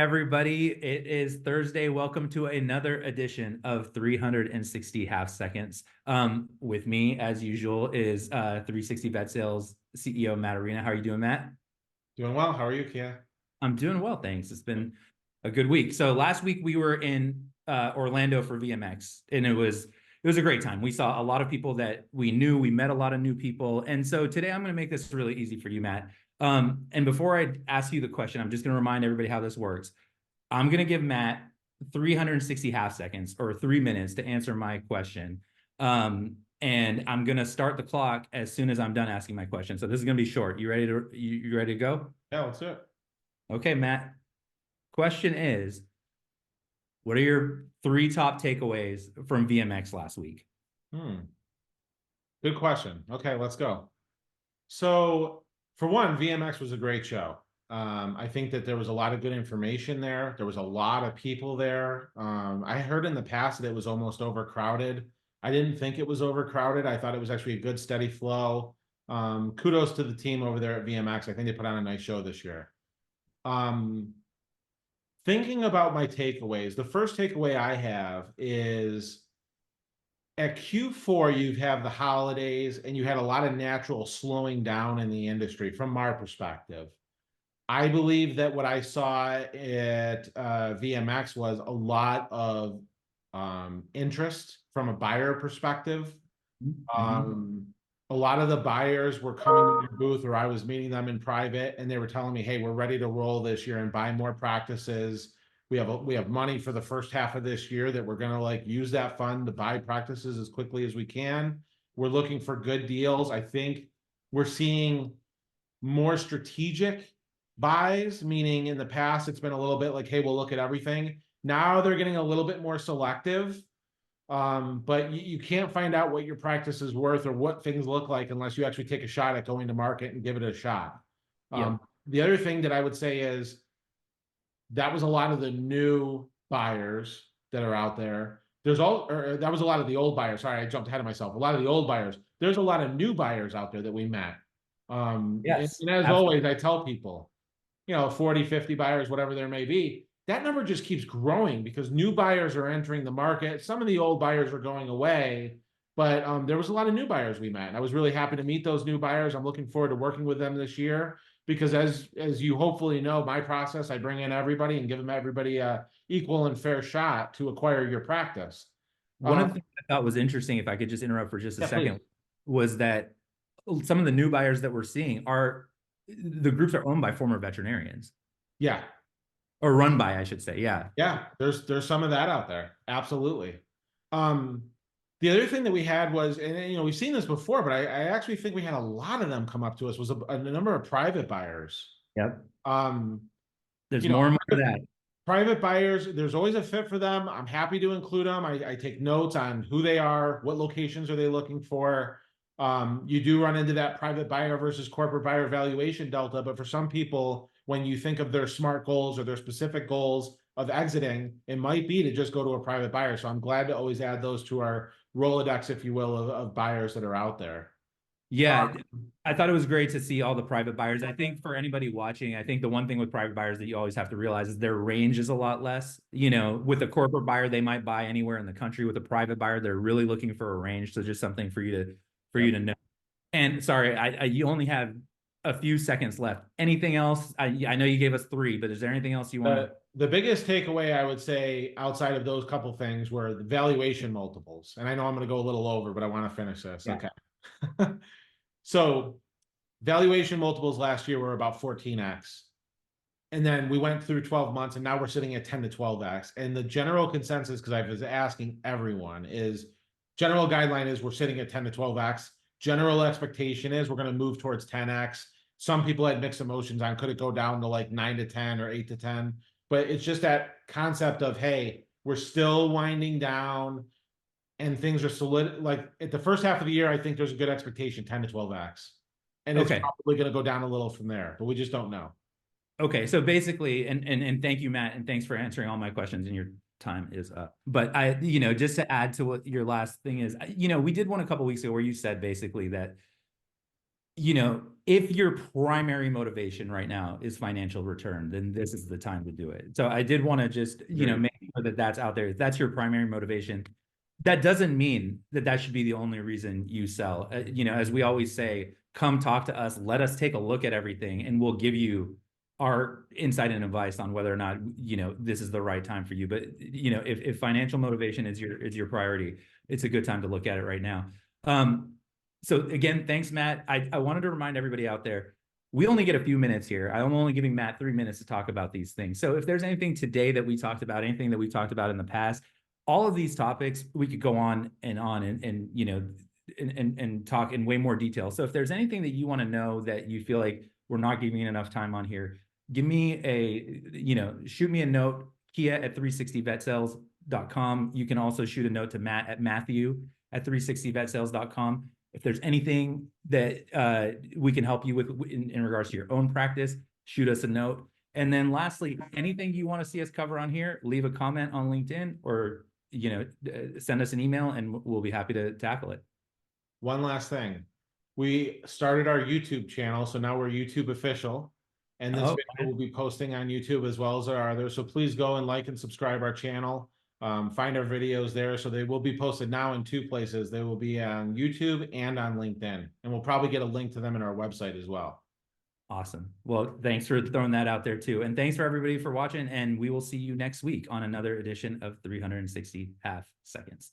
everybody. It is Thursday. Welcome to another edition of 360 Half Seconds. With me, as usual, is 360 Vet Sales CEO Matt Arena. How are you doing, Matt? Doing well. How are you, Kia? I'm doing well, thanks. It's been a good week. So last week we were in Orlando for VMX, and it was a great time. We saw a lot of people that we knew. We met a lot of new people, and so today I'm going to make this really easy for you, Matt. And before I ask you the question, I'm just going to remind everybody how this works. I'm going to give Matt 360 half seconds or 3 minutes to answer my question. And I'm going to start the clock as soon as I'm done asking my question. So this is going to be short. You ready to go? Yeah, let's do it. Okay, Matt. Question is, what are your three top takeaways from VMX last week? Good question. Okay, let's go. So, for one, VMX was a great show. I think that there was a lot of good information there. There was a lot of people there. I heard in the past that it was almost overcrowded. I didn't think it was overcrowded. I thought it was actually a good, steady flow. Kudos to the team over there at VMX. I think they put on a nice show this year. Thinking about my takeaways, the first takeaway I have is at Q4, you have the holidays and you had a lot of natural slowing down in the industry from our perspective. I believe that what I saw at VMX was a lot of interest from a buyer perspective. A lot of the buyers were coming to the booth, or I was meeting them in private, and they were telling me, "Hey, we're ready to roll this year and buy more practices. We have money for the first half of this year that we're gonna use that fund to buy practices as quickly as we can. We're looking for good deals." I think we're seeing more strategic buys, meaning in the past it's been a little bit like, "Hey, we'll look at everything." Now they're getting a little bit more selective. But you can't find out what your practice is worth or what things look like unless you actually take a shot at going to market and give it a shot. The other thing that I would say is that was a lot of the new buyers that are out there. That was a lot of the old buyers. Sorry, I jumped ahead of myself. A lot of the old buyers. There's a lot of new buyers out there that we met. Yes, and as absolutely. always, I tell people, 40, 50 buyers, whatever there may be, that number just keeps growing because new buyers are entering the market. Some of the old buyers are going away, but there was a lot of new buyers we met. And I was really happy to meet those new buyers. I'm looking forward to working with them this year because as you hopefully know, my process, I bring in everybody and give them everybody a equal and fair shot to acquire your practice. One of the things I thought was interesting, if I could just interrupt for just a Yeah, please. second, was that some of the new buyers that we're seeing are the groups are owned by former veterinarians Yeah. or run by, I should say. Yeah. Yeah, there's some of that out there. Absolutely. The other thing that we had was, and we've seen this before, but I actually think we had a lot of them come up to us was a number of private buyers. Yep. Um, There's you know, more and more of that. private buyers, there's always a fit for them. I'm happy to include them. I take notes on who they are, what locations are they looking for. You do run into that private buyer versus corporate buyer valuation delta, but for some people, when you think of their SMART goals or their specific goals of exiting, it might be to just go to a private buyer. So I'm glad to always add those to our Rolodex, if you will, of buyers that are out there. Yeah, I thought it was great to see all the private buyers. I think for anybody watching, I think the one thing with private buyers that you always have to realize is their range is a lot less. With a corporate buyer, they might buy anywhere in the country. With a private buyer, they're really looking for a range. So just something for you to know. And sorry, you only have a few seconds left. Anything else? I know you gave us three, but is there anything else you want to? The biggest takeaway I would say outside of those couple things were the valuation multiples. And I know I'm going to go a little over, but I want to finish this. Yeah. Okay. So valuation multiples last year were about 14x. And then we went through 12 months and now we're sitting at 10 to 12x. And the general consensus, because I was asking everyone, is general guideline is we're sitting at 10 to 12x. General expectation is we're going to move towards 10x. Some people had mixed emotions on could it go down to like 9 to 10 or 8 to 10. But it's just that concept of, hey, we're still winding down and things are solid. Like at the first half of the year, I think there's a good expectation, 10 to 12x. And it's Okay. probably going to go down a little from there, but we just don't know. Okay. So basically, and thank you, Matt, and thanks for answering all my questions. And your time is up. But just to add to what your last thing is, we did one a couple of weeks ago where you said basically that, if your primary motivation right now is financial return, then this is the time to do it. So I did want to just, make sure that that's out there. If that's your primary motivation, that doesn't mean that that should be the only reason you sell. As we always say, come talk to us, let us take a look at everything, and we'll give you our insight and advice on whether or not, this is the right time for you. But, if financial motivation is your priority, it's a good time to look at it right now. So again, thanks, Matt. I wanted to remind everybody out there, we only get a few minutes here. I'm only giving Matt 3 minutes to talk about these things. So if there's anything today that we talked about, anything that we've talked about in the past, all of these topics, we could go on and talk in way more detail. So if there's anything that you want to know that you feel like we're not giving enough time on here, give me shoot me a note, kia@360vetsales.com. You can also shoot a note to Matt at Matthew@360vetsales.com. If there's anything that we can help you with in regards to your own practice, shoot us a note. And then lastly, anything you want to see us cover on here, leave a comment on LinkedIn or, send us an email and we'll be happy to tackle it. One last thing. We started our YouTube channel, so now we're YouTube official. And this video will be posting on YouTube as well as our others. So please go and like and subscribe our channel. Find our videos there. So they will be posted now in 2 places. They will be on YouTube and on LinkedIn. And we'll probably get a link to them in our website as well. Awesome. Well, thanks for throwing that out there too. And thanks for everybody for watching. And we will see you next week on another edition of 360 Half Seconds.